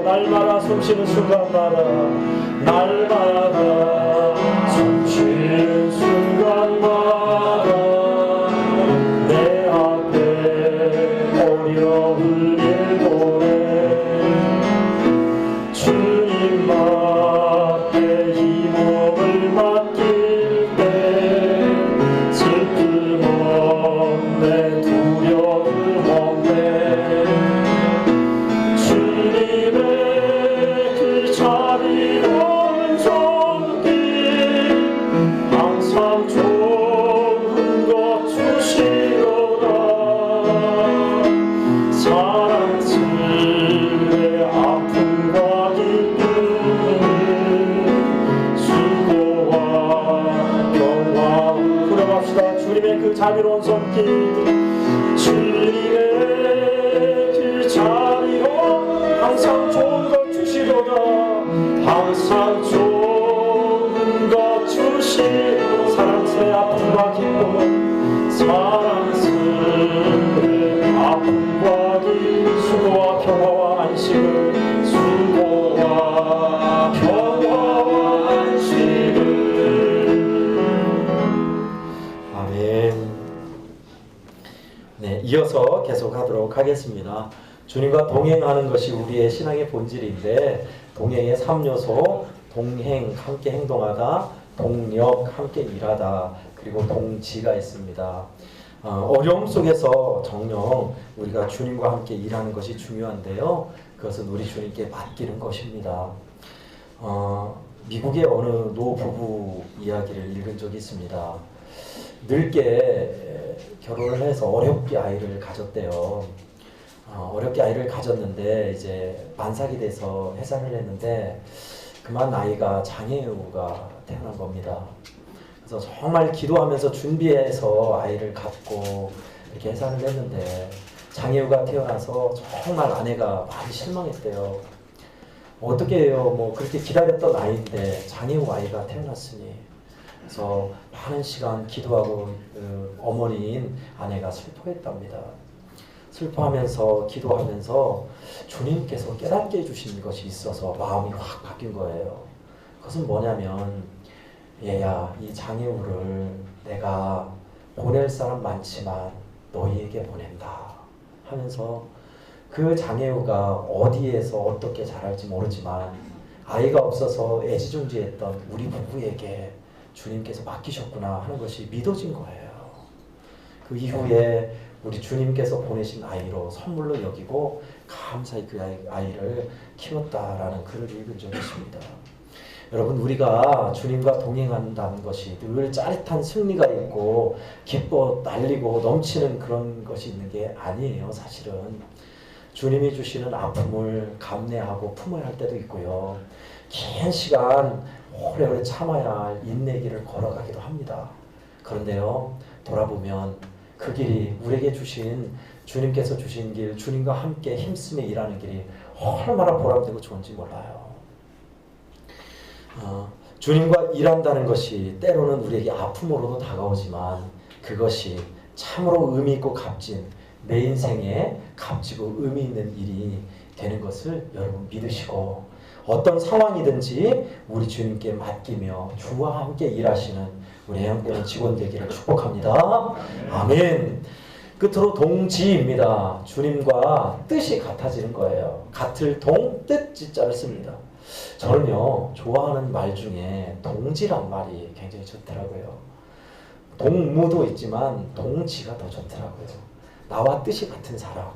날마다 숨쉬는 순간마다 날마다 숨쉬는 순간마다 내 앞에 어려운 일보내 주님 앞에 이 몸을 맡길 때 슬픔 없네 두려움 없네 자비로운 손길 주님의 그 자비로 항상 좋은 것 주시도다 항상 좋은 것 주시고 사랑스레 아픔과 기쁨 사랑스레 아픔과 기쁨 수고와 평화와 안식을 수고와 평화와 안식을 아멘. 네, 이어서 계속하도록 하겠습니다. 주님과 동행하는 것이 우리의 신앙의 본질인데 동행의 3요소 동행, 함께 행동하다, 동력, 함께 일하다, 그리고 동지가 있습니다. 어려움 속에서 정녕 우리가 주님과 함께 일하는 것이 중요한데요. 그것은 우리 주님께 맡기는 것입니다. 미국의 어느 노부부 이야기를 읽은 적이 있습니다. 늙게 결혼을 해서 어렵게 아이를 가졌대요. 어렵게 아이를 가졌는데 이제 만삭이 돼서 해산을 했는데 그만 아이가 장애우가 태어난 겁니다. 그래서 정말 기도하면서 준비해서 아이를 갖고 이렇게 해산을 했는데 장애우가 태어나서 정말 아내가 많이 실망했대요. 어떻게 해요? 뭐 그렇게 기다렸던 아이인데 장애우 아이가 태어났으니. 그래서 많은 시간 기도하고 어머니인 아내가 슬퍼했답니다. 슬퍼하면서 기도하면서 주님께서 깨닫게 해주신 것이 있어서 마음이 확 바뀐 거예요. 그것은 뭐냐면 얘야 이 장애우를 내가 보낼 사람 많지만 너희에게 보낸다 하면서 그 장애우가 어디에서 어떻게 자랄지 모르지만 아이가 없어서 애지중지했던 우리 부부에게 주님께서 맡기셨구나 하는 것이 믿어진 거예요. 그 이후에 우리 주님께서 보내신 아이로 선물로 여기고 감사히 그 아이를 키웠다라는 글을 읽은 적이 있습니다. 여러분 우리가 주님과 동행한다는 것이 늘 짜릿한 승리가 있고 기뻐 날리고 넘치는 그런 것이 있는 게 아니에요. 사실은 주님이 주시는 아픔을 감내하고 품어야 할 때도 있고요. 긴 시간 오래오래 참아야 할 인내길을 걸어가기도 합니다. 그런데요, 돌아보면 그 길이 우리에게 주신 주님께서 주신 길, 주님과 함께 힘쓰며 일하는 길이 얼마나 보람되고 좋은지 몰라요. 주님과 일한다는 것이 때로는 우리에게 아픔으로도 다가오지만 그것이 참으로 의미 있고 값진 내 인생에 값지고 의미 있는 일이 되는 것을 여러분 믿으시고 어떤 상황이든지 우리 주님께 맡기며 주와 함께 일하시는 우리 애영교회 직원 되기를 축복합니다. 아멘. 끝으로 동지입니다. 주님과 뜻이 같아지는 거예요. 같을 동, 뜻, 지자를 씁니다. 저는요, 좋아하는 말 중에 동지란 말이 굉장히 좋더라고요. 동무도 있지만 동지가 더 좋더라고요. 나와 뜻이 같은 사람.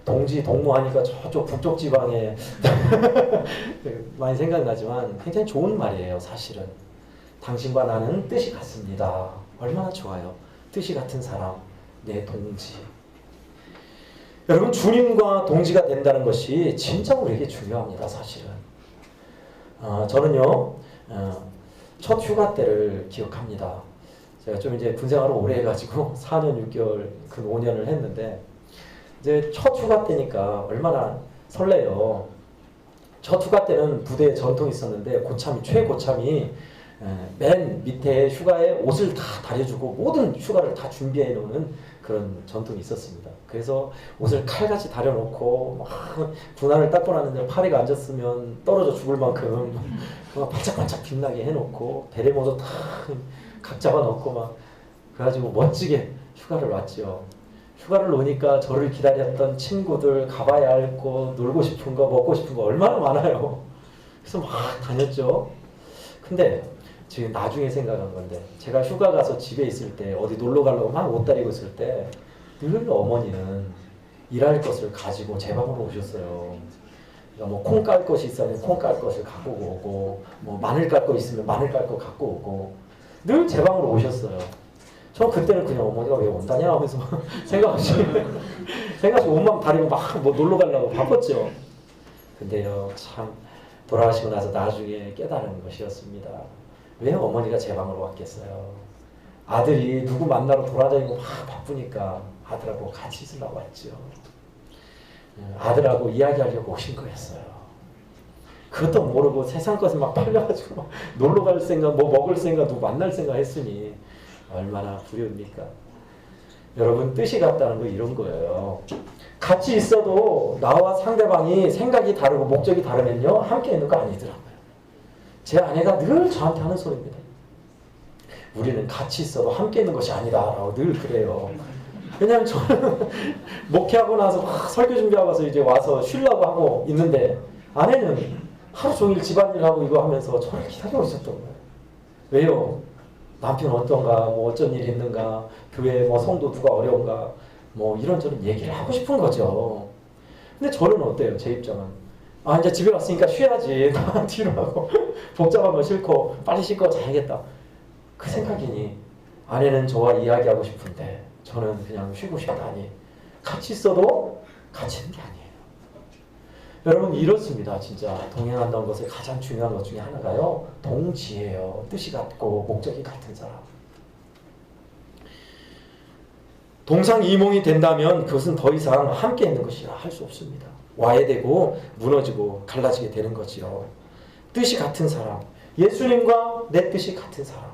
동지, 동무하니까 저쪽 북쪽 지방에 많이 생각나지만 굉장히 좋은 말이에요, 사실은. 당신과 나는 뜻이 같습니다. 얼마나 좋아요. 뜻이 같은 사람, 내 동지. 여러분, 주님과 동지가 된다는 것이 진짜 우리에게 중요합니다, 사실은. 저는요, 첫 휴가 때를 기억합니다. 제가 좀 이제 군생활을 오래 해가지고 4년 6개월, 근 5년을 했는데, 이제 첫 휴가 때니까 얼마나 설레요. 첫 휴가 때는 부대에 전통이 있었는데, 고참이, 최고참이 맨 밑에 휴가에 옷을 다 다려주고 모든 휴가를 다 준비해 놓는 그런 전통이 있었습니다. 그래서 옷을 칼같이 다려놓고 막 군화를 닦고 나는데 파리가 앉았으면 떨어져 죽을 만큼 막 반짝반짝 빛나게 해놓고 베레모도 다 각 잡아놓고 막 그래가지고 멋지게 휴가를 왔죠. 휴가를 오니까 저를 기다렸던 친구들 가봐야 할 곳, 놀고 싶은 거, 먹고 싶은 거 얼마나 많아요. 그래서 막 다녔죠. 근데 지금 나중에 생각한 건데, 제가 휴가 가서 집에 있을 때 어디 놀러 가려고 막 옷 다리고 있을 때 늘 어머니는 일할 것을 가지고 제 방으로 오셨어요. 그러니까 뭐 콩 깔 것이 있으면 콩 깔 것을 갖고 오고, 뭐 마늘 깔 거 있으면 마늘 깔 거 갖고 오고, 늘 제 방으로 오셨어요. 저 그때는 그냥 어머니가 왜 온다냐 하면서 생각 없이 옷만 다리고 막 뭐 놀러 가려고 바빴죠. 근데요, 참 돌아가시고 나서 나중에 깨달은 것이었습니다. 왜 어머니가 제 방으로 왔겠어요? 아들이 누구 만나러 돌아다니고 막 바쁘니까 아들하고 같이 있으려고 왔죠. 아들하고 이야기하려고 오신 거였어요. 그것도 모르고 세상 것을 막 팔려가지고 놀러 갈 생각, 뭐 먹을 생각, 누구 만날 생각 했으니 얼마나 불효입니까? 여러분, 뜻이 같다는 거 이런 거예요. 같이 있어도 나와 상대방이 생각이 다르고 목적이 다르면요, 함께 있는 거 아니더라고요. 제 아내가 늘 저한테 하는 소리입니다. 우리는 같이 있어도 함께 있는 것이 아니다 라고 늘 그래요. 왜냐하면 저는 목회하고 나서 설교 준비하고 와서 이제 와서 쉬려고 하고 있는데, 아내는 하루 종일 집안일 하고 이거 하면서 저를 기다리고 있었던 거예요. 왜요? 남편 어떤가, 뭐 어쩐 일이 있는가, 교회 뭐 성도 누가 어려운가, 뭐 이런저런 얘기를 하고 싶은 거죠. 근데 저는 어때요? 제 입장은. 이제 집에 왔으니까 쉬어야지. 다 뒤로 하고 복잡한 거 싫고 빨리 씻고 자야겠다. 그 생각이니 아내는 저와 이야기하고 싶은데 저는 그냥 쉬고 싶다니, 같이 있어도 같이 있는 게 아니에요. 여러분, 이렇습니다. 진짜 동행한다는 것의 가장 중요한 것 중에 하나가요, 동지예요. 뜻이 같고 목적이 같은 사람. 동상이몽이 된다면 그것은 더 이상 함께 있는 것이라 할 수 없습니다. 와해되고 무너지고 갈라지게 되는 거지요. 뜻이 같은 사람, 예수님과 내 뜻이 같은 사람,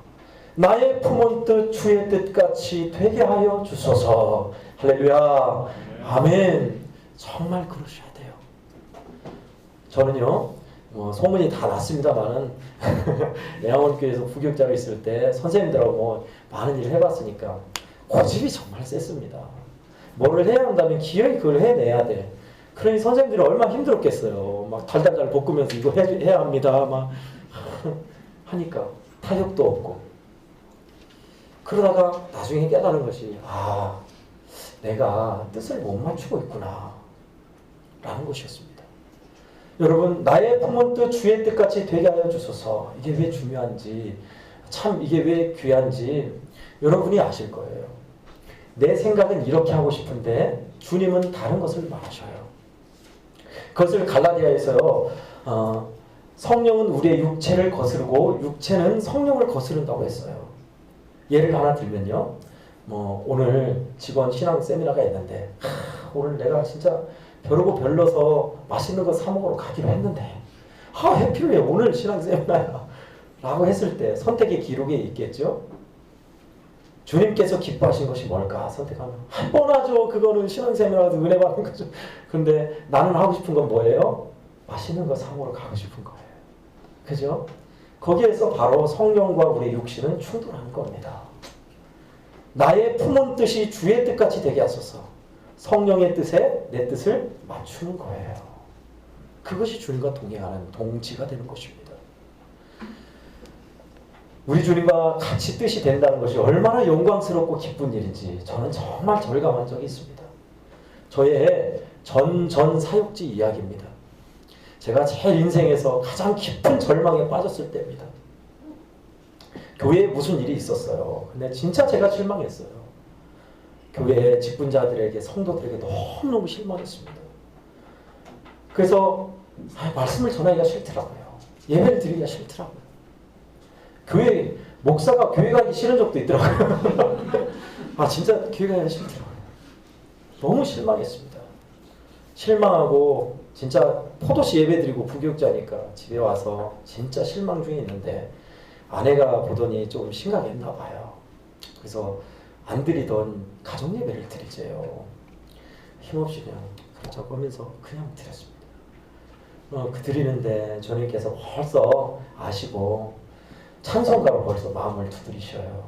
나의 품은 뜻 주의 뜻같이 되게 하여 주소서. 할렐루야, 아멘. 정말 그러셔야 돼요. 저는요, 소문이 다 났습니다만은 애양원교회에서 부교육자로 있을 때 선생님들하고 뭐 많은 일을 해봤으니까 고집이 정말 셌습니다. 뭐를 해야 한다면 기어이 그걸 해내야 돼. 그러니 선생님들이 얼마나 힘들었겠어요. 막 달달달 볶으면서 이거 해야 합니다. 막 하니까 타격도 없고. 그러다가 나중에 깨달은 것이, 내가 뜻을 못 맞추고 있구나 라는 것이었습니다. 여러분, 나의 품은 뜻 주의 뜻같이 되게 하여 주소서. 이게 왜 중요한지, 참 이게 왜 귀한지 여러분이 아실 거예요. 내 생각은 이렇게 하고 싶은데 주님은 다른 것을 말하셔요. 그것을 갈라디아에서요, 성령은 우리의 육체를 거스르고 육체는 성령을 거스른다고 했어요. 예를 하나 들면요, 오늘 직원 신앙 세미나가 있는데 오늘 내가 진짜 벼르고 별러서 맛있는 거 사 먹으러 가기로 했는데 해필 오늘 신앙 세미나야 라고 했을 때 선택의 기록에 있겠죠. 주님께서 기뻐하신 것이 뭘까 선택하면 뻔하죠. 그거는 신앙 세미나라도 은혜 받는 거죠. 근데 나는 하고 싶은 건 뭐예요? 맛있는 거 사 먹으러 가고 싶은 거예요. 그죠? 거기에서 바로 성령과 우리의 육신은 충돌하는 겁니다. 나의 품은 뜻이 주의 뜻같이 되게 하소서. 성령의 뜻에 내 뜻을 맞추는 거예요. 그것이 주님과 동행하는 동지가 되는 것입니다. 우리 주님과 같이 뜻이 된다는 것이 얼마나 영광스럽고 기쁜 일인지 저는 정말 절감한 적이 있습니다. 저의 전 사역지 이야기입니다. 제가 제 인생에서 가장 깊은 절망에 빠졌을 때입니다. 교회에 무슨 일이 있었어요. 근데 진짜 제가 실망했어요. 교회 직분자들에게, 성도들에게 너무너무 실망했습니다. 그래서 말씀을 전하기가 싫더라고요. 예배를 드리기가 싫더라고요. 교회 목사가 교회 가기 싫은 적도 있더라고요. 진짜 교회 가기가 싫더라고요. 너무 실망했습니다. 실망하고 진짜 포도씨 예배 드리고 부교육자니까 집에 와서 진짜 실망 중에 있는데 아내가 보더니 좀 심각했나 봐요. 그래서 안 드리던 가정 예배를 드리재요. 힘없이 그냥 적으면서 그냥 드렸습니다. 드리는데 주님께서 벌써 아시고 찬송가로 벌써 마음을 두드리셔요.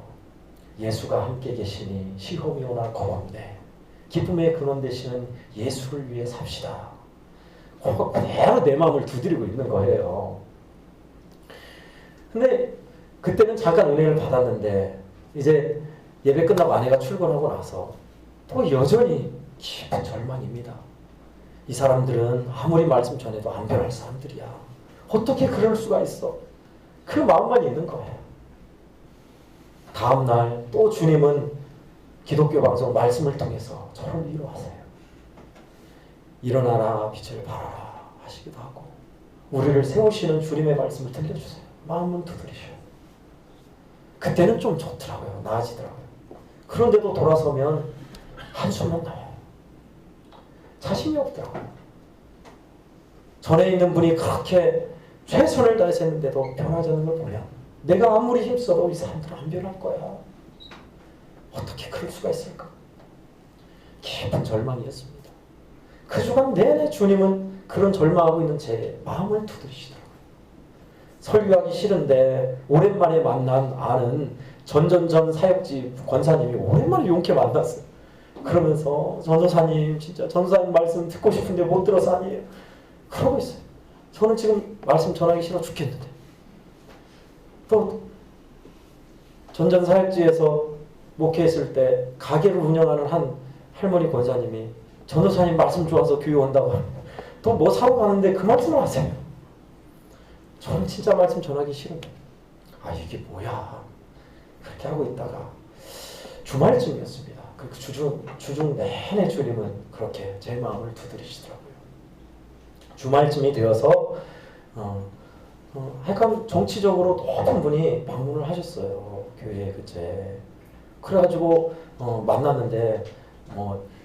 예수가 함께 계시니 시험이 오나 고맙네. 기쁨의 근원 되시는 예수를 위해 삽시다. 그대로 내 마음을 두드리고 있는 거예요. 근데 그때는 잠깐 은혜를 받았는데 이제 예배 끝나고 아내가 출근하고 나서 또 여전히 깊은 절망입니다. 이 사람들은 아무리 말씀 전해도 안 변할 사람들이야. 어떻게 그럴 수가 있어? 그 마음만 있는 거예요. 다음날 또 주님은 기독교 방송 말씀을 통해서 저를 위로하세요. 일어나라 빛을 발하라 하시기도 하고 우리를 세우시는 주님의 말씀을 들려주세요. 마음은 두드리셔요. 그때는 좀 좋더라고요. 나아지더라고요. 그런데도 돌아서면 한숨만 나요. 자신이 없더라고요. 전에 있는 분이 그렇게 최선을 다해서 했는데도 변하지 않는 걸 보면 내가 아무리 힘써도 이 사람들은 안 변할 거야. 어떻게 그럴 수가 있을까? 깊은 절망이었습니다. 그 주간 내내 주님은 그런 절망하고 있는 제 마음을 두드리시더라고요. 설교하기 싫은데 오랜만에 만난 아는 전전전 사역지 권사님이 오랜만에 용케 만났어요. 그러면서 전도사님 진짜 전도사님 말씀 듣고 싶은데 못 들어서 아니에요. 그러고 있어요. 저는 지금 말씀 전하기 싫어 죽겠는데. 또 전전 사역지에서 목회했을 때 가게를 운영하는 한 할머니 권사님이 전도사님 말씀 좋아서 교회 온다고 합니다. 또 뭐 사러 가는데 그 말씀을 하세요. 저는 진짜 말씀 전하기 싫은데 이게 뭐야. 그렇게 하고 있다가 주말쯤이었습니다. 그 주중 내내 주님은 그렇게 제 마음을 두드리시더라고요. 주말쯤이 되어서 하여간 정치적으로 높은 분이 방문을 하셨어요. 교회에 그제. 그래가지고 만났는데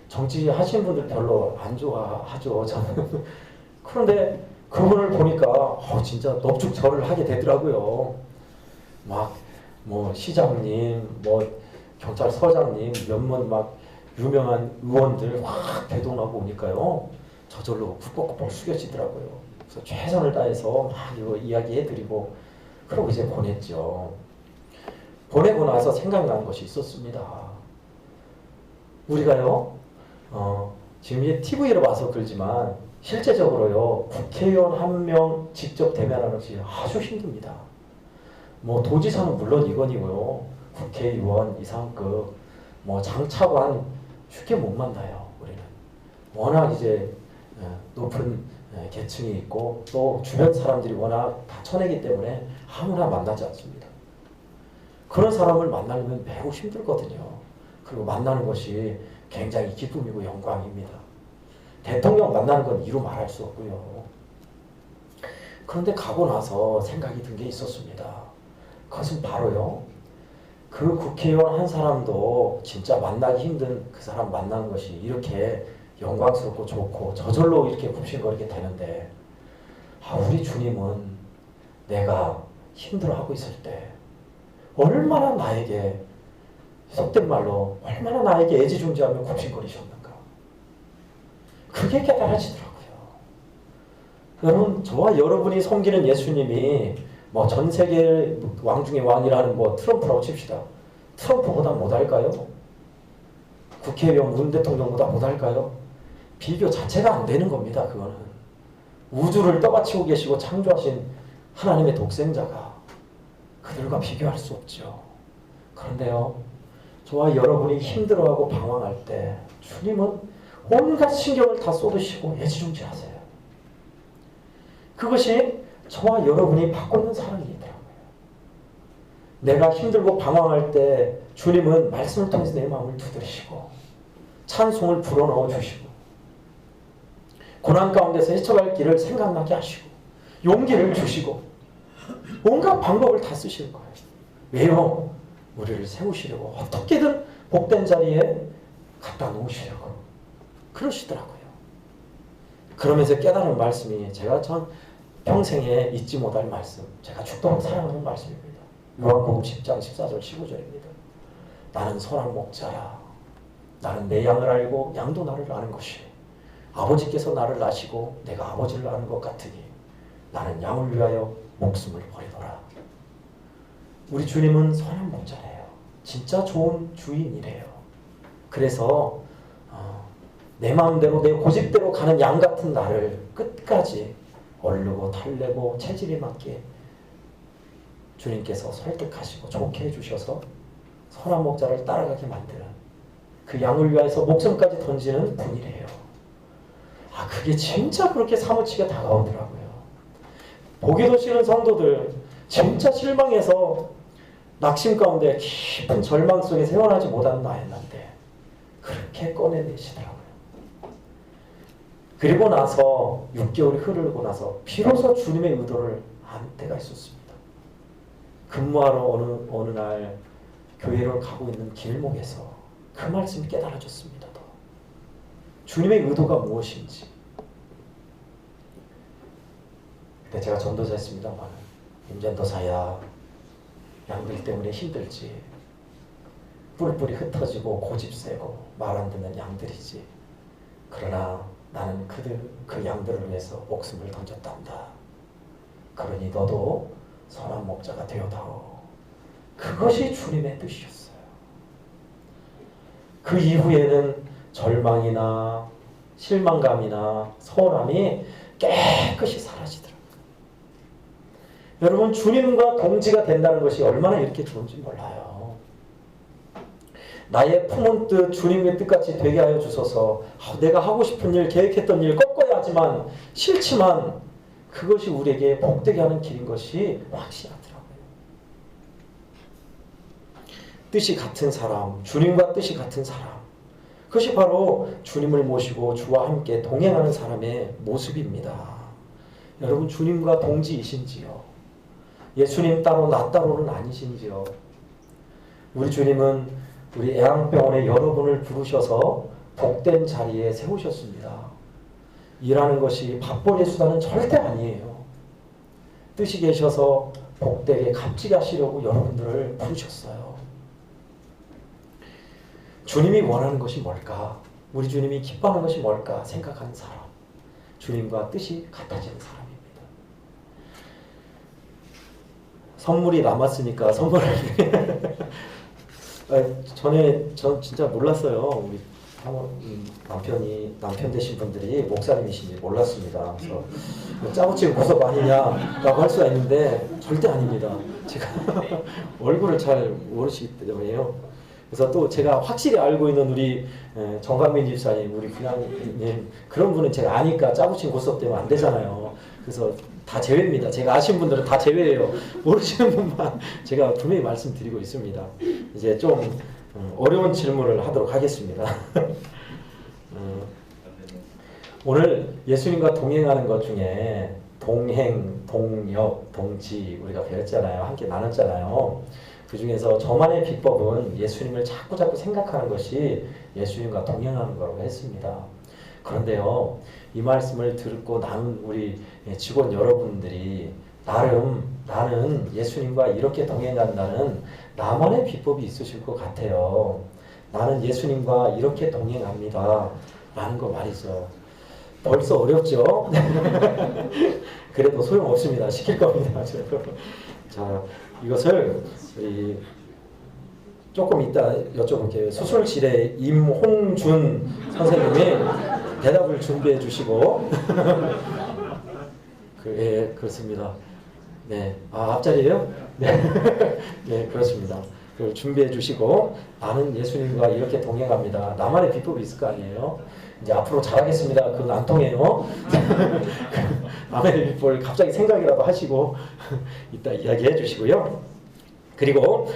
정치 하시는 분들 별로 안 좋아하죠. 저는. 그런데 그분을 보니까 진짜 넙죽절을 하게 되더라고요. 막 시장님, 경찰서장님, 몇몇 유명한 의원들 확 대동하고 오니까요. 저절로 굽벅굽벅 숙여지더라고요. 그래서 최선을 다해서 이거 이야기해드리고 그러고 이제 보냈죠. 보내고 나서 생각나는 것이 있었습니다. 우리가요, 지금 이제 TV로 봐서 그러지만 실제적으로요, 국회의원 한 명 직접 대면하는 것이 아주 힘듭니다. 도지사는 물론 이건이고요, 국회의원 이상급, 장차관 쉽게 못 만나요, 우리는. 워낙 이제 높은 계층이 있고 또 주변 사람들이 워낙 다 쳐내기 때문에 아무나 만나지 않습니다. 그런 사람을 만나려면 매우 힘들거든요. 그리고 만나는 것이 굉장히 기쁨이고 영광입니다. 대통령 만나는 건 이루 말할 수 없고요. 그런데 가고 나서 생각이 든 게 있었습니다. 그것은 바로요, 그 국회의원 한 사람도 진짜 만나기 힘든 그 사람 만나는 것이 이렇게 영광스럽고 좋고 저절로 이렇게 굽신거리게 되는데 우리 주님은 내가 힘들어하고 있을 때 얼마나 나에게 속된 말로 얼마나 나에게 애지중지하며 굽신거리셨는가. 그게 깨달아지더라고요. 여러분, 저와 여러분이 섬기는 예수님이 전 세계 왕 중의 왕이라는 트럼프라고 칩시다. 트럼프보다 못할까요? 국회의원 문 대통령보다 못할까요? 비교 자체가 안 되는 겁니다. 그거는 우주를 떠받치고 계시고 창조하신 하나님의 독생자가 그들과 비교할 수 없죠. 그런데요, 저와 여러분이 힘들어하고 방황할 때 주님은 온갖 신경을 다 쏟으시고 애지중지하세요. 그것이 저와 여러분이 받고 있는 사랑이더라고요. 내가 힘들고 방황할 때 주님은 말씀을 통해서 내 마음을 두드리시고 찬송을 불어넣어 주시고 고난 가운데서 헤쳐갈 길을 생각나게 하시고 용기를 주시고 온갖 방법을 다 쓰시는 거예요. 왜요? 우리를 세우시려고 어떻게든 복된 자리에 갖다 놓으시려고 그러시더라고요. 그러면서 깨달은 말씀이 제가 전 평생에 잊지 못할 말씀, 제가 죽도록 사랑하는 말씀입니다. 요한복음 10장 14절 15절입니다. 나는 선한 목자야. 나는 내 양을 알고 양도 나를 아는 것이 아버지께서 나를 아시고 내가 아버지를 아는 것 같으니 나는 양을 위하여 목숨을 버리노라. 우리 주님은 선한 목자래요. 진짜 좋은 주인이래요. 그래서 내 마음대로 내 고집대로 가는 양 같은 나를 끝까지 얼르고 달래고 체질이 맞게 주님께서 설득하시고 좋게 해주셔서 선한 목자를 따라가게 만드는 그 양을 위해서 목숨까지 던지는 분이래요. 그게 진짜 그렇게 사무치게 다가오더라고요. 보기도 싫은 성도들 진짜 실망해서 낙심 가운데 깊은 절망 속에 세워나지 못한 나였는데 그렇게 꺼내내시더라고요. 그리고 나서 6개월이 흐르고 나서 비로소 주님의 의도를 안 때가 있었습니다. 근무하러 어느 날 교회를 가고 있는 길목에서 그 말씀이 깨달아졌습니다. 주님의 의도가 무엇인지. 그때 제가 전도사였습니다만 임전도사야 양들 때문에 힘들지. 뿔뿔이 흩어지고 고집세고 말 안 듣는 양들이지. 그러나 나는 그 양들을 위해서 목숨을 던졌단다. 그러니 너도 선한 목자가 되어다오. 그것이 주님의 뜻이었어요. 그 이후에는 절망이나 실망감이나 서운함이 깨끗이 사라지더라고요. 여러분, 주님과 동지가 된다는 것이 얼마나 이렇게 좋은지 몰라요. 나의 품은 뜻, 주님의 뜻같이 되게 하여 주소서. 내가 하고 싶은 일, 계획했던 일 꺾어야 하지만 싫지만 그것이 우리에게 복되게 하는 길인 것이 확실하더라고요. 뜻이 같은 사람, 주님과 뜻이 같은 사람, 그것이 바로 주님을 모시고 주와 함께 동행하는 사람의 모습입니다. 여러분, 주님과 동지이신지요? 예수님 따로 나 따로는 아니신지요? 우리 주님은 우리 애양병원에 여러분을 부르셔서 복된 자리에 세우셨습니다. 일하는 것이 밥벌이 수단은 절대 아니에요. 뜻이 계셔서 복되게 값지게 하시려고 여러분들을 부르셨어요. 주님이 원하는 것이 뭘까? 우리 주님이 기뻐하는 것이 뭘까? 생각하는 사람. 주님과 뜻이 같아지는 사람입니다. 선물이 남았으니까 선물을 전 진짜 몰랐어요. 우리 남편 되신 분들이 목사님이신지 몰랐습니다. 그래서 짜고치고 고섭 아니냐라고 할 수가 있는데 절대 아닙니다. 제가 얼굴을 잘 모르시기 때문에요. 그래서 또 제가 확실히 알고 있는 우리 정강민 집사님, 우리 그냥님 그런 분은 제가 아니까 짜고친 고섭 되면 안 되잖아요. 그래서 다 제외입니다. 제가 아신 분들은 다 제외예요. 모르시는 분만 제가 분명히 말씀드리고 있습니다. 이제 좀 어려운 질문을 하도록 하겠습니다. 오늘 예수님과 동행하는 것 중에 동행, 동역, 동지 우리가 배웠잖아요. 함께 나눴잖아요. 그 중에서 저만의 비법은 예수님을 자꾸 생각하는 것이 예수님과 동행하는 거라고 했습니다. 그런데요, 이 말씀을 듣고 나눈 우리 직원 여러분들이 나는 예수님과 이렇게 동행한다는 나만의 비법이 있으실 것 같아요. 나는 예수님과 이렇게 동행합니다. 라는 거 말이죠. 벌써 어렵죠? 그래도 소용없습니다. 시킬 겁니다. 자, 이것을 우리 조금 이따 여쭤볼게요. 수술실에 임홍준 선생님이 대답을 준비해 주시고 예, 그렇습니다. 네, 앞자리예요? 네, 네, 그렇습니다. 그 준비해 주시고 나는 예수님과 이렇게 동행합니다. 나만의 비법이 있을 거 아니에요? 이제 앞으로 잘하겠습니다. 그건 안 통해요. 나만의 비법을 갑자기 생각이라도 하시고 이따 이야기해 주시고요. 그리고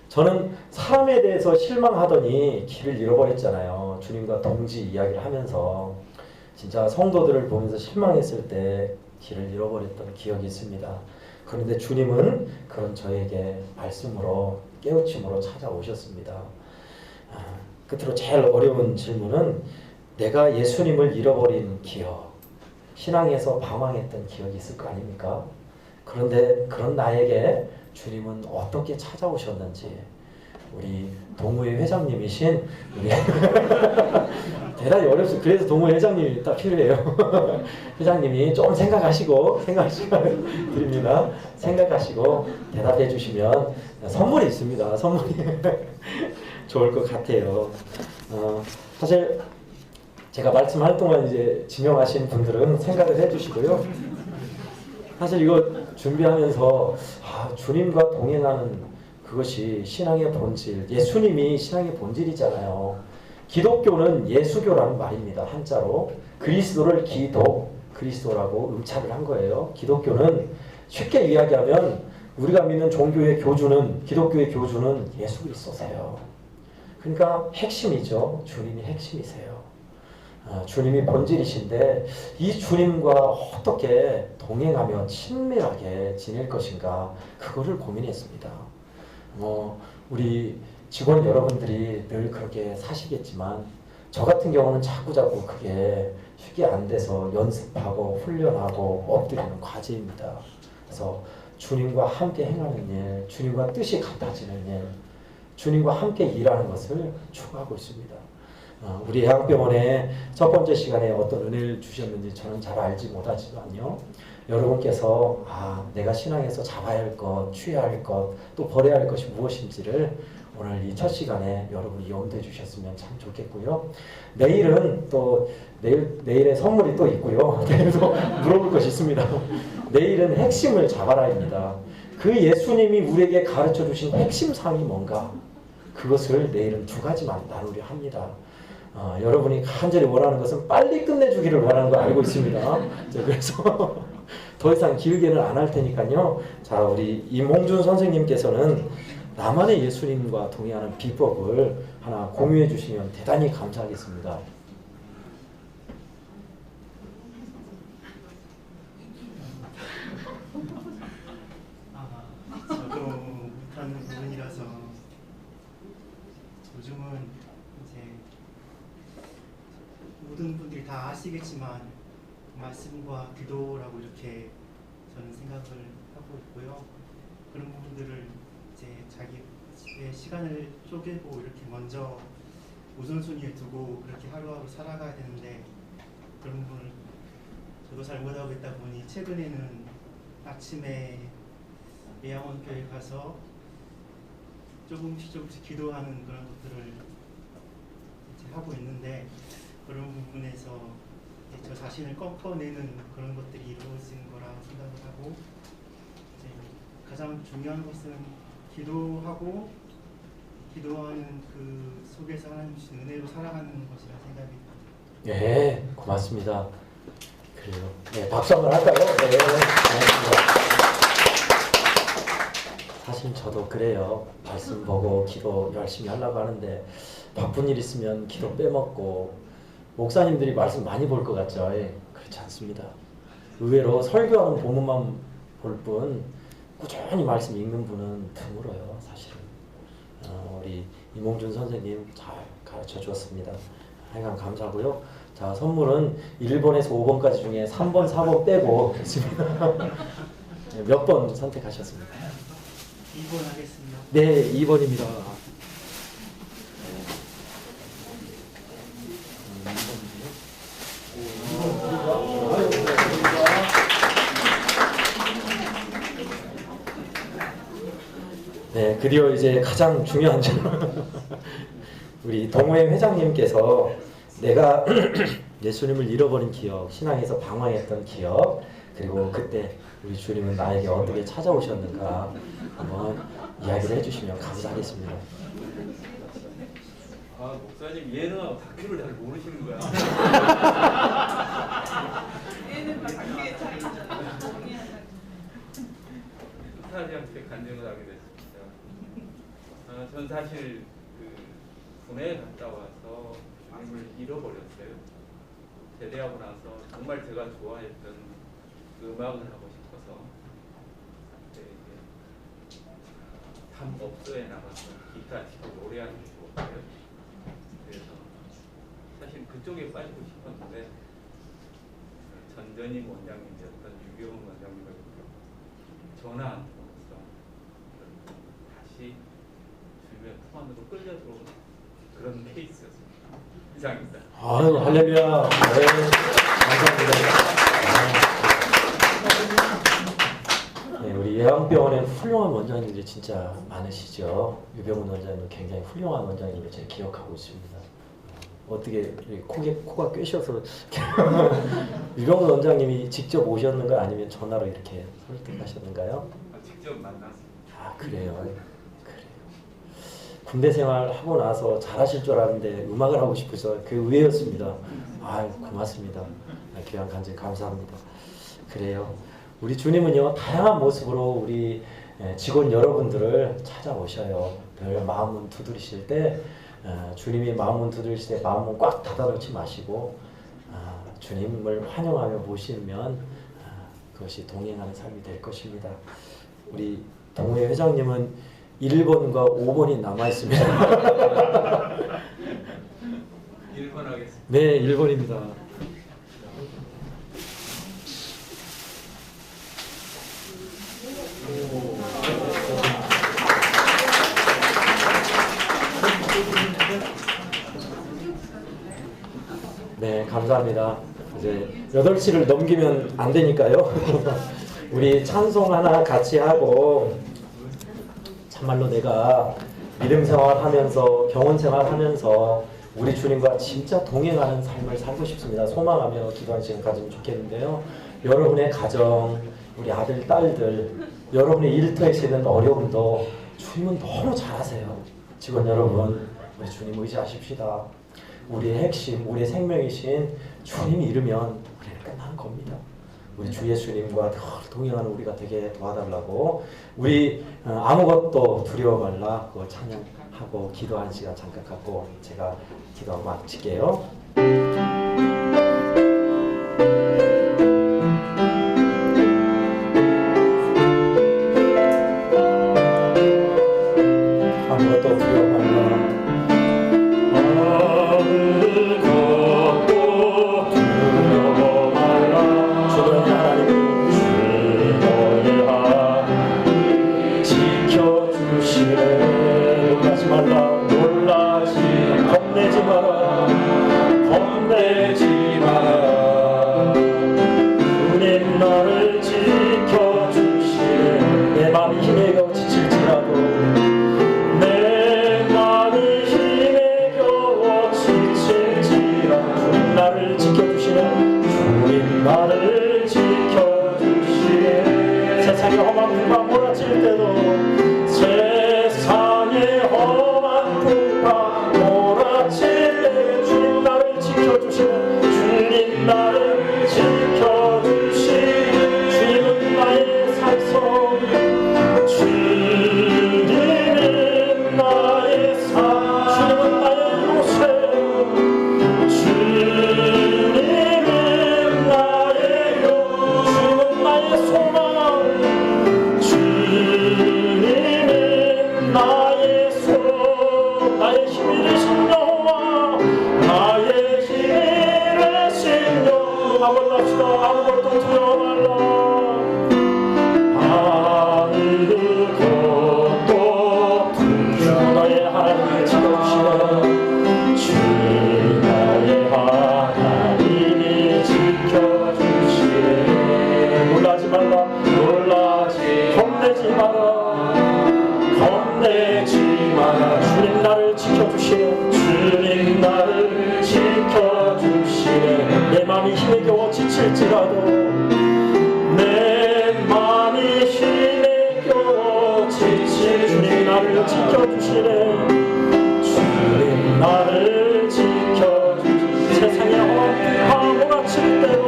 저는 사람에 대해서 실망하더니 길을 잃어버렸잖아요. 주님과 동지 이야기를 하면서 진짜 성도들을 보면서 실망했을 때 길을 잃어버렸던 기억이 있습니다. 그런데 주님은 그런 저에게 말씀으로 깨우침으로 찾아오셨습니다. 끝으로 제일 어려운 질문은 내가 예수님을 잃어버린 기억, 신앙에서 방황했던 기억이 있을 거 아닙니까? 그런데 그런 나에게 주님은 어떻게 찾아오셨는지 우리 동호회 회장님이신 우리 대단히 어렵습니다. 그래서 동호회 회장님이 딱 필요해요. 회장님이 좀 생각하시고 드립니다. 생각하시고 대답해 주시면 선물이 있습니다. 선물이 좋을 것 같아요. 사실 제가 말씀할 동안 이제 지명하신 분들은 생각을 해주시고요. 사실 이거 준비하면서 주님과 동행하는 그것이 신앙의 본질, 예수님이 신앙의 본질이잖아요. 기독교는 예수교라는 말입니다. 한자로 그리스도를 그리스도라고 음차를 한 거예요. 기독교는 쉽게 이야기하면 우리가 믿는 종교의 교주는 기독교의 교주는 예수 그리스도세요. 그러니까 핵심이죠. 주님이 핵심이세요. 주님이 본질이신데 이 주님과 어떻게 동행하며 친밀하게 지낼 것인가 그거를 고민했습니다. 우리 직원 여러분들이 늘 그렇게 사시겠지만 저 같은 경우는 자꾸자꾸 그게 쉽게 안 돼서 연습하고 훈련하고 엎드리는 과제입니다. 그래서 주님과 함께 행하는 일, 주님과 뜻이 같아지는 일, 주님과 함께 일하는 것을 추구하고 있습니다. 우리 해양병원의 첫 번째 시간에 어떤 은혜를 주셨는지 저는 잘 알지 못하지만요. 여러분께서 내가 신앙에서 잡아야 할 것, 취해야 할 것, 또 버려야 할 것이 무엇인지를 오늘 이 첫 시간에 여러분이 염두해 주셨으면 참 좋겠고요. 내일은 또 내일의 선물이 또 있고요. 내일도 물어볼 것이 있습니다. 내일은 핵심을 잡아라입니다. 그 예수님이 우리에게 가르쳐 주신 핵심상이 뭔가 그것을 내일은 두 가지만 나누려 합니다. 여러분이 간절히 원하는 것은 빨리 끝내주기를 원하는 거 알고 있습니다. 그래서 더 이상 길게는 안 할 테니까요. 자, 우리 임홍준 선생님께서는 나만의 예수님과 동행하는 비법을 하나 공유해 주시면 대단히 감사하겠습니다. 저도 못하는 부분이라서 요즘은 이제 모든 분들이 다 아시겠지만 말씀과 기도라고 이렇게 저는 생각을 하고 있고요. 그런 부분들을 이제 자기의 시간을 쪼개고 이렇게 먼저 우선순위에 두고 그렇게 하루하루 살아가야 되는데 그런 부분을 저도 잘 못하고 있다 보니 최근에는 아침에 예양원교회 가서 조금씩 기도하는 그런 것들을 이제 하고 있는데 그런 부분에서 저 자신을 꺾어내는 그런 것들이 이루어진 거라고 생각을 하고 이제 가장 중요한 것은 기도하고 기도하는 그 속에서 하나님 주신 은혜로 살아가는 것이라 생각이 듭니다. 네, 고맙습니다. 그래요. 네, 박수 한번 할까요? 네, 고맙습니다. 사실 저도 그래요. 말씀 보고 기도 열심히 하려고 하는데 바쁜 일 있으면 기도 빼먹고 목사님들이 말씀 많이 볼 것 같죠? 그렇지 않습니다. 의외로 설교하는 본문만 볼 뿐 꾸준히 말씀 읽는 분은 드물어요. 사실은. 우리 임홍준 선생님 잘 가르쳐 주었습니다. 하여간 감사하고요. 자, 선물은 1번에서 5번까지 중에 3번, 4번 빼고 있습니다. 몇 번 선택하셨습니까? 2번 하겠습니다. 네, 2번입니다. 네, 드디어 이제 가장 중요한 점 우리 동호회 회장님께서 내가 예수님을 잃어버린 기억, 신앙에서 방황했던 기억, 그리고 그때 우리 주님은 나에게 어떻게 찾아오셨는가 한번 이야기를 해주시면 감사하겠습니다. 아, 목사님 예능하고 다큐를 잘 모르시는 거야. 얘는 막 단계의 차이잖아. 스타리한테 간증을 하게 됐습니다. 전 사실 그 군에 갔다 와서 주님을 잃어버렸어요. 제대하고 나서 정말 제가 좋아했던 음악을 하고 싶어서 그때 이제 탐업소에 나가서 기타 치고 노래하는 게 좋았어요. 그래서 사실 그쪽에 빠지고 싶었는데 전전임 원장님이었던 유병훈 원장님을 전화 한 통해서 다시 주님의 품 안으로 끌려 들어온 그런 케이스였습니다. 이상입니다. 아유, 할렐루야. 네, 감사합니다. 네, 우리 예방병원에 훌륭한 원장님들이 진짜 많으시죠. 유병훈 원장님은 굉장히 훌륭한 원장님을 제가 기억하고 있습니다. 어떻게 코가 꿰셔서 유병훈 원장님이 직접 오셨는가요? 아니면 전화로 이렇게 설득하셨는가요? 직접 만났습니다. 아, 그래요. 군대 생활 하고 나서 잘하실 줄 알았는데 음악을 하고 싶어서 그 의외였습니다. 아, 고맙습니다. 귀한 간증 감사합니다. 그래요. 우리 주님은요 다양한 모습으로 우리 직원 여러분들을 찾아오셔요. 늘 마음문 두드리실 때 주님이 마음문 두드리실 때 마음문 꽉 닫아놓지 마시고 주님을 환영하며 모시면 그것이 동행하는 삶이 될 것입니다. 우리 동호회 회장님은 1번과 5번이 남아있습니다. 1번 하겠습니다. 네, 1번입니다. 네, 감사합니다. 이제 8시를 넘기면 안 되니까요. 우리 찬송 하나 같이 하고 참말로 내가 믿음 생활하면서 병원 생활하면서 우리 주님과 진짜 동행하는 삶을 살고 싶습니다. 소망하며 기도하는 시간 가지면 좋겠는데요. 여러분의 가정, 우리 아들, 딸들, 여러분의 일터에서 있는 어려움도 주님은 너무 잘 아세요. 직원 여러분, 우리 주님 의지하십시다. 우리의 핵심, 우리의 생명이신 주님이 이르면 우리는 끝나는 겁니다. 우리 주 예수님과 늘 동행하는 우리가 되게 도와달라고 우리 아무것도 두려워 말라 그거 찬양하고 기도하는 시간 잠깐 갖고 제가 기도하고 마칠게요. 아무것도 두려워 말라 겁내지 할지라도 내 마음이 힘에 겨워 지친 주님 나를 지켜주시네. 주님 나를 지켜주시네. 세상에 험한 몰아칠 때도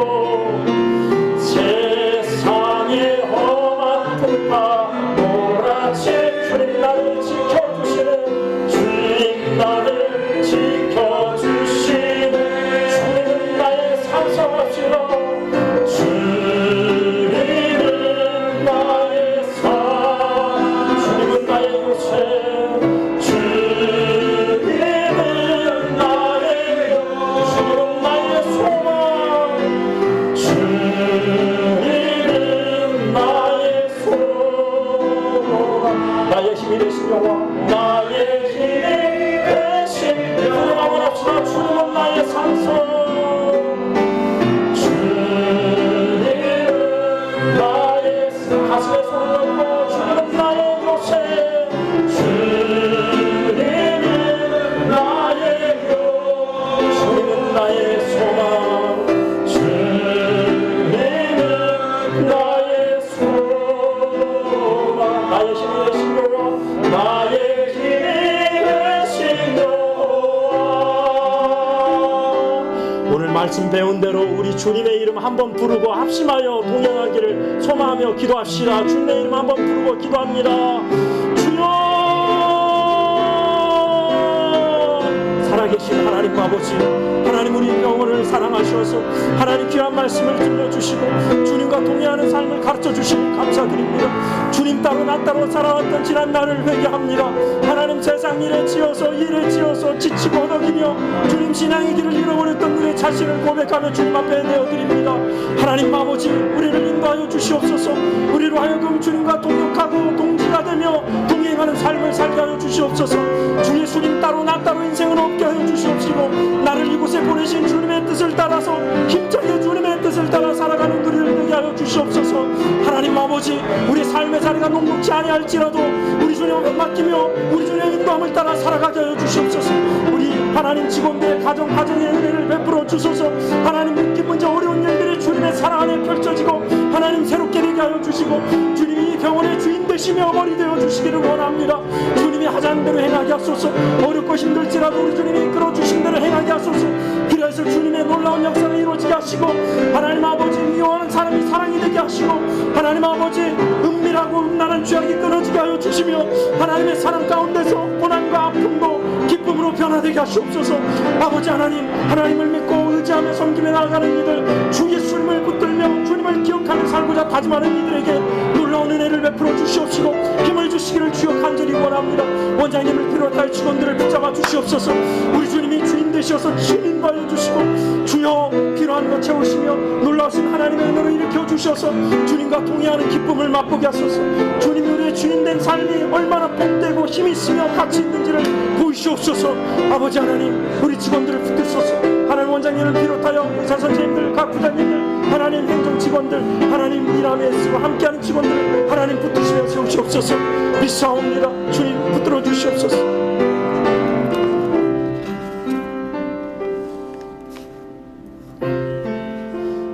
세상에 험한 풍파 몰아칠 주님 나를 지켜주시네. 주님 나를 지켜주시네. 주님은 나의 산성하시라. 주님은 나의 산, 주님은 나의 요새, 주님은 나의 주님은 나의 소망, 주님은 나의 소망. 나의 힘이 되신 여호와, 나의 힘이 되신 여호와. 한번 합시다. 주님은 나의 산성, 가슴에 손을 얹고 주님은 나의 요새, 주님은 나의 요, 주님은 나의 소망, 주님은 나의 소망. 나의 힘이 되신 여호와, 나의 힘이 되신 여호와. 오늘 말씀 배운 대로 우리 주님의 이름 한번 부르고 합심하여 동행하기를 소망하며 기도합시다. 주님의 이름 한번 부르고 기도합니다. 주여, 살아계신 하나님 아버지, 하나님 우리 영혼을 사랑하셔서 하나님 귀한 말씀을 들려주시고 주님과 동행하는 삶을 가르쳐주시니 감사드립니다. 주님 따로 나 따로 살아왔던 지난 날을 회개합니다. 하나님 세상 일에 지어서 지치고 허덕이며 주님 신앙의 길을 잃어버렸던 우리 자신을 고백하며 주님 앞에 내어드립니다. 하나님 아버지, 우리를 인도하여 주시옵소서. 우리로 하여금 주님과 동역하고 동지가 되며 동행하는 삶을 살게 하여 주시옵소서. 주 예수님 따로 나 따로 인생은 없게 하여 주시옵시고 나를 이곳에 보내신 주님의 뜻을 따라서 힘차게 주님의 뜻을 따라 살아가는 우리를 되게 하여 주시옵소서. 하나님 아버지, 우리 삶의 자리가 녹록지 아니할지라도 우리 주님을 맡기며 우리 주님의 인도함을 따라 살아가게 하여 주시옵소서. 우리 하나님 직원들의 가정의 은혜를 베풀어 주소서. 하나님 묻기 문제 어려운 일들이 주님의 사랑 안에 펼쳐지고 하나님 새롭게 되게 하여 주시고 주님이 이 병원의 주인 되시며 머리 되어 주시기를 원합니다. 주님이 하자는 대로 행하게 하소서. 어렵고 힘들지라도 우리 주님이 이끌어 주신 대로 행하게 하소서. 그래서 주님의 놀라운 역사를 이루어지게 하시고 하나님 아버지, 미워하는 사람이 사랑이 되게 하시고 하나님 아버지, 은밀하고 음란한 죄악이 끊어지게 하여 주시며 하나님의 사랑 가운데서 고난과 아픔도 기쁨으로 변화되게 하시옵소서. 아버지 하나님, 하나님을 믿고 의지하며 섬기며 나아가는 이들, 주 예수님을 붙들며 주님을 기억하며 살고자 다짐하는 이들에게 놀라운 은혜를 베풀어 주시옵시고 힘을 주시기를 주여 간절히 원합니다. 원장님을 비롯하여 직원들을 붙잡아 주시옵소서. 우리 주님이 주인 되셔서 주인하여 주시고 주여 필요한 것 채우시며 놀라우신 하나님의 은혜로 일으켜 주셔서 주님과 동행하는 기쁨을 맛보게 하소서. 주님이 우리의 주인된 삶이 얼마나 복되고 힘이 있으며 가치 있는지를 보이시옵소서. 아버지 하나님, 우리 직원들을 붙드소서. 하나님 원장님을 비롯하여 의사 선생님들, 각 부장님들, 하나님 행정 직원들, 하나님 일함에 애쓰고 함께하는 직원들을 하나님 붙드시며 세우시옵소서. 믿사옵니다. 주님 붙들어 주시옵소서.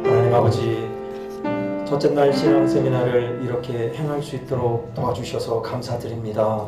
하나님 아버지, 첫째 날 신앙 세미나를 이렇게 행할 수 있도록 도와주셔서 감사드립니다.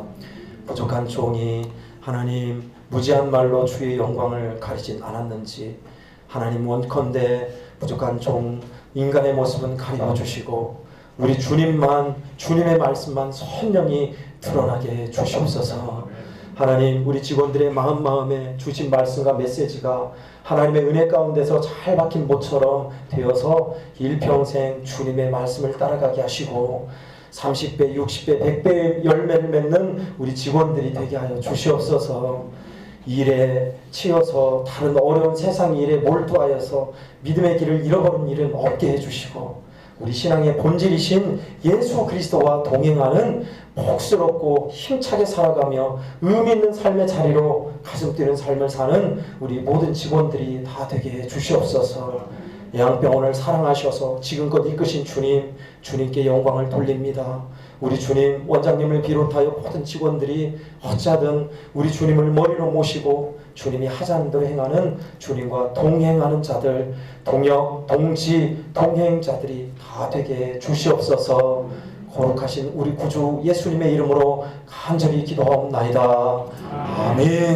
부족한 종이 하나님 무지한 말로 주의 영광을 가리진 않았는지 하나님 원컨대 부족한 종 인간의 모습은 가려주시고 우리 주님만, 주님의 말씀만 선명히 드러나게 해 주시옵소서. 하나님, 우리 직원들의 마음에 주신 말씀과 메시지가 하나님의 은혜 가운데서 잘 박힌 모처럼 되어서 일평생 주님의 말씀을 따라가게 하시고 30배, 60배, 100배의 열매를 맺는 우리 직원들이 되게 하여 주시옵소서. 일에 치여서 다른 어려운 세상 일에 몰두하여서 믿음의 길을 잃어버린 일은 없게 해주시고 우리 신앙의 본질이신 예수 그리스도와 동행하는 복스럽고 힘차게 살아가며 의미 있는 삶의 자리로 가슴 뛰는 삶을 사는 우리 모든 직원들이 다 되게 해주시옵소서. 양병원을 사랑하셔서 지금껏 이끄신 주님, 주님께 영광을 돌립니다. 우리 주님, 원장님을 비롯하여 모든 직원들이 어찌하든 우리 주님을 머리로 모시고 주님이 하자는 대로 행하는 주님과 동행하는 자들, 동역, 동지, 동행자들이 다 되게 주시옵소서. 거룩하신 우리 구주 예수님의 이름으로 간절히 기도하옵나이다. 아멘.